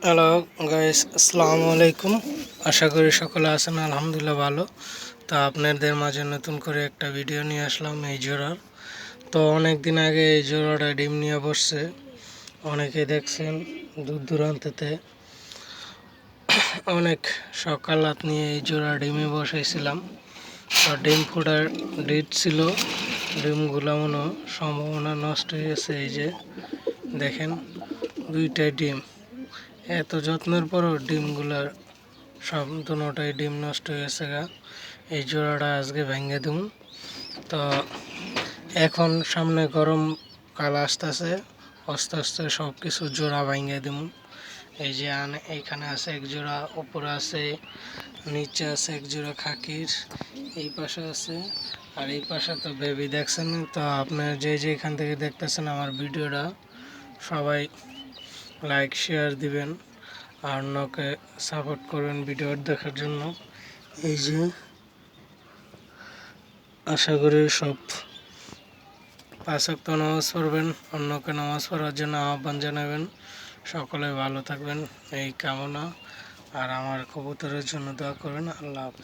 Hello guys, আসসালামু আলাইকুম। আশা করি সকলে আছেন আলহামদুলিল্লাহ ভালো। তো আপনাদের মাঝে নতুন করে একটা ভিডিও নিয়ে আসলাম এই জোড়ার। তো অনেক দিন আগে এই জোড়াটা ডিম নিয়ে বসছে, অনেকে দেখছেন দূর দূরান্ততে। অনেক সকাল রাত নিয়ে এই জোড়া ডিমে বসাইছিলাম। তো ডিম ফুটার ডেট ছিল, ডিমগুলো মনে হয় সম্ভাবনা নষ্ট হয়ে গেছে। এই যে দেখেন, দুইটাই ডিম। এত যত্নের পরও ডিমগুলার সব দুটাই ডিম নষ্ট হয়ে গেছে গা। এই জোড়াটা আজকে ভেঙে দিন। তো এখন সামনে গরম কাল আসতেছে, আস্তে আস্তে সব কিছু জোড়া ভেঙে দিন। এই যে এইখানে আছে এক জোড়া, উপরে আছে, নিচে আছে এক জোড়া খাকির, এই পাশে আছে, আর এই পাশে তো বেবি দেখছেন। তো আপনার যেখান থেকে দেখতেছেন আমার ভিডিওটা, সবাই লাইক শেয়ার দিবেন আর অন্যকে সাপোর্ট করবেন ভিডিও দেখার জন্য। এই যে আশা করি সব 5 ওয়াক্ত নামাজ পড়বেন, অন্যকে নামাজ পড়ার জন্য আহ্বান জানাবেন। সকলে ভালো থাকবেন এই কামনা, আর আমার কবুতরের জন্য দোয়া করবেন। আল্লাহ হাফেজ।